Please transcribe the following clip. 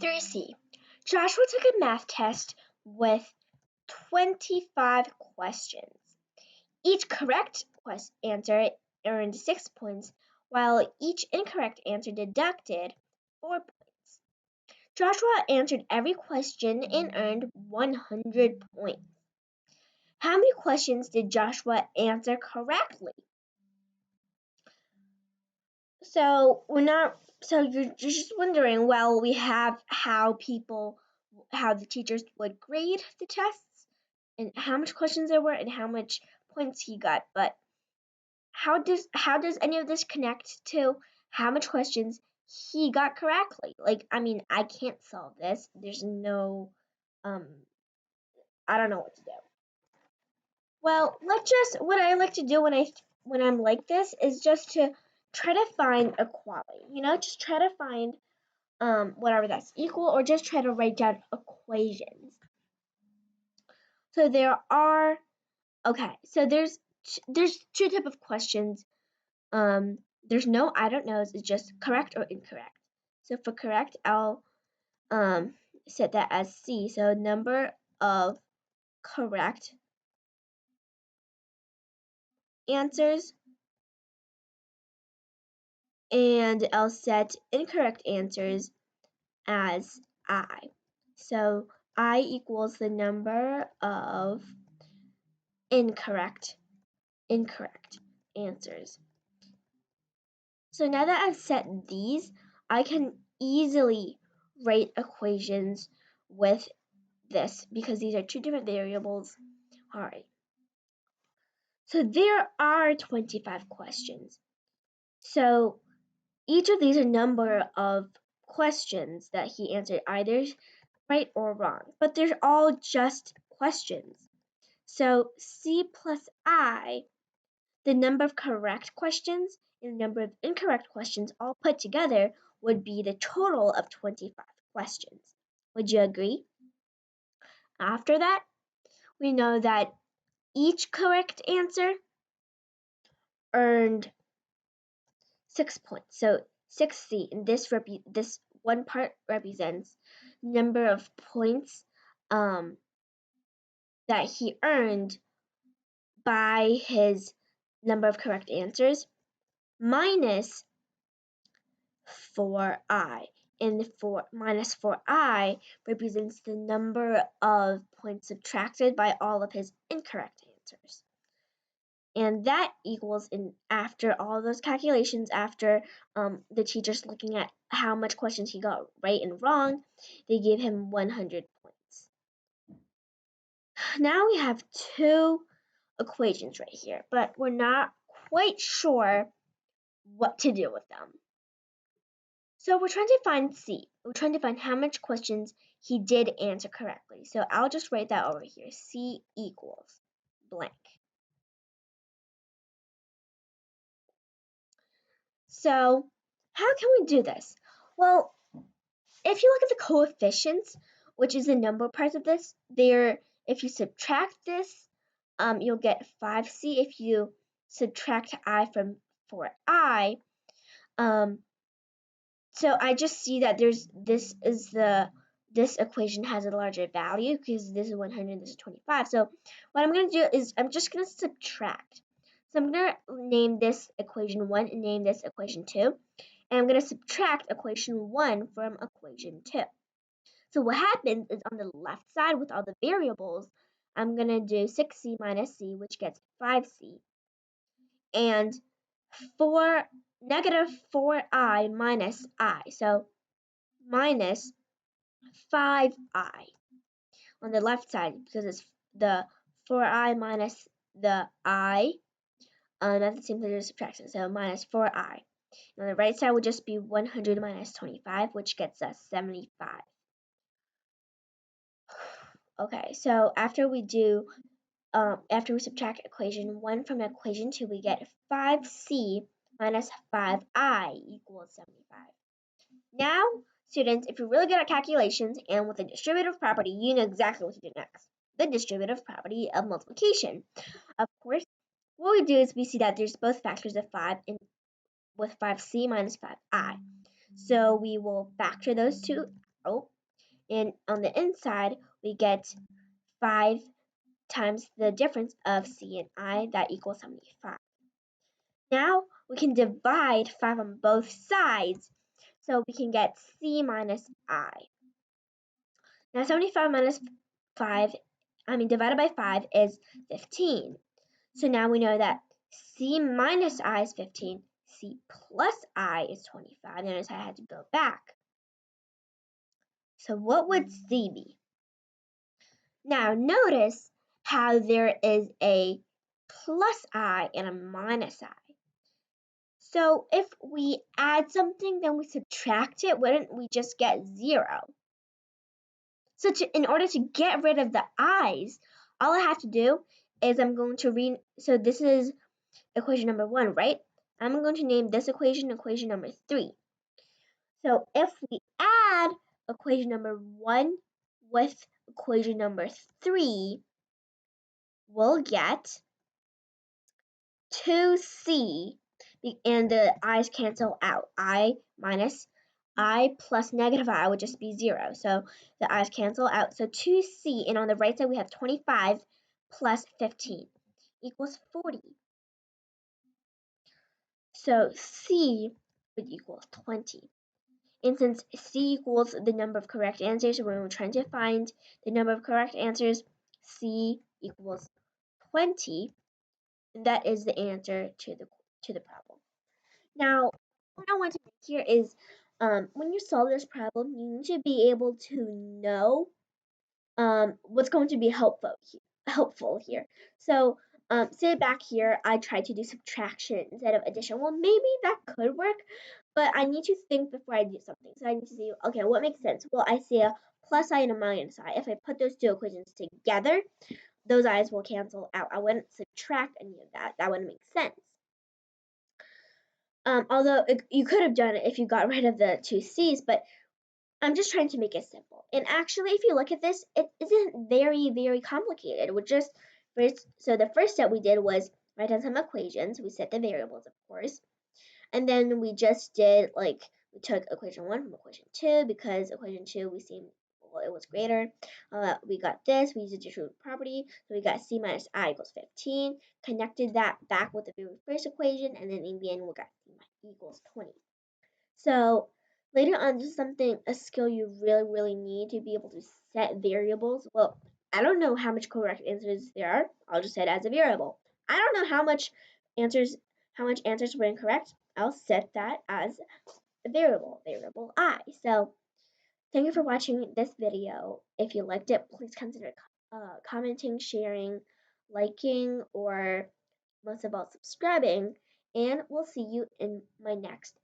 3C. Joshua took a math test with 25 questions. Each correct answer earned 6 points, while each incorrect answer deducted 4 points. Joshua answered every question and earned 100 points. How many questions did Joshua answer correctly? So you're just wondering, well, we have how the teachers would grade the tests and how much questions there were and how much points he got, but how does any of this connect to how much questions he got correctly? I can't solve this. There's no I don't know what to do. Well, what I like to do when I'm like this is just to try to find equality. Just try to find whatever that's equal, or just try to write down equations. So there's two type of questions. There's no I don't knows, it's just correct or incorrect. So for correct, I'll set that as C. So number of correct answers, and I'll set incorrect answers as I. So I equals the number of incorrect answers. So now that I've set these, I can easily write equations with this because these are two different variables. All right. So there are 25 questions. So each of these are number of questions that he answered either right or wrong, but they're all just questions. So C plus I, the number of correct questions and the number of incorrect questions all put together would be the total of 25 questions. Would you agree? After that, we know that each correct answer earned 6 points. So 6C, and this one part represents number of points that he earned by his number of correct answers minus 4I. And minus 4I represents the number of points subtracted by all of his incorrect answers. And that equals, after all those calculations, after the teachers looking at how much questions he got right and wrong, they gave him 100 points. Now we have two equations right here, but we're not quite sure what to do with them. So we're trying to find C. We're trying to find how much questions he did answer correctly. So I'll just write that over here. C equals blank. So how can we do this? Well, if you look at the coefficients, which is the number part of this, if you subtract this, you'll get 5C. If you subtract I from 4I, so I just see that this equation has a larger value because this is 100 and this is 25. So what I'm going to do is I'm just going to subtract. So I'm going to name this equation 1 and name this equation 2. And I'm going to subtract equation 1 from equation 2. So what happens is on the left side with all the variables, I'm going to do 6C minus C, which gets 5C. And negative 4I minus I. So minus 5I on the left side because it's the 4I minus the I. That's the same thing as subtraction. So minus 4I. On the right side would just be 100 minus 25, which gets us 75. Okay, so after we subtract equation 1 from equation 2, we get 5C minus 5I equals 75. Now, students, if you're really good at calculations and with the distributive property, you know exactly what to do next. The distributive property of multiplication. Of course, what we do is we see that there's both factors of 5 with 5C minus 5I. So we will factor those two out. And on the inside, we get 5 times the difference of c and I, that equals 75. Now we can divide 5 on both sides, so we can get c minus I. Now 75 minus 5, divided by 5 is 15. So now we know that c minus I is 15, c plus I is 25. Notice I had to go back. So what would c be? Now notice how there is a plus I and a minus I. So if we add something, then we subtract it, wouldn't we just get 0? So in order to get rid of the i's, all I have to do is I'm going to read, so this is equation number 1, right? I'm going to name this equation equation number 3. So if we add equation number 1 with equation number 3, we'll get 2c, and the i's cancel out. I minus I plus negative I would just be 0. So the i's cancel out. So 2c, and on the right side we have 25 plus 15 equals 40. So c would equal 20. And since c equals the number of correct answers, when we're trying to find the number of correct answers, c equals 20. That is the answer to the problem. Now, what I want to make here is when you solve this problem, you need to be able to know what's going to be helpful here. So, say back here, I tried to do subtraction instead of addition. Well, maybe that could work, but I need to think before I do something. So I need to see, okay, what makes sense? Well, I see a plus I and a minus I. If I put those two equations together, those i's will cancel out. I wouldn't subtract any of that. That wouldn't make sense. Although you could have done it if you got rid of the two c's, but I'm just trying to make it simple. And actually, if you look at this, it isn't very, very complicated. So the first step we did was write down some equations. We set the variables, of course. And then we just did, like, we took equation 1 from equation 2 because equation 2 it was greater. We got this, we used the distributive property, so we got c minus I equals 15, connected that back with the very first equation, and then in the end we got c equals 20. So later on, this is a skill you really, really need to be able to set variables. Well, I don't know how much correct answers there are. I'll just set it as a variable. I don't know how much answers were incorrect. I'll set that as a variable I. So thank you for watching this video. If you liked it, please consider commenting, sharing, liking, or most of all subscribing. And we'll see you in my next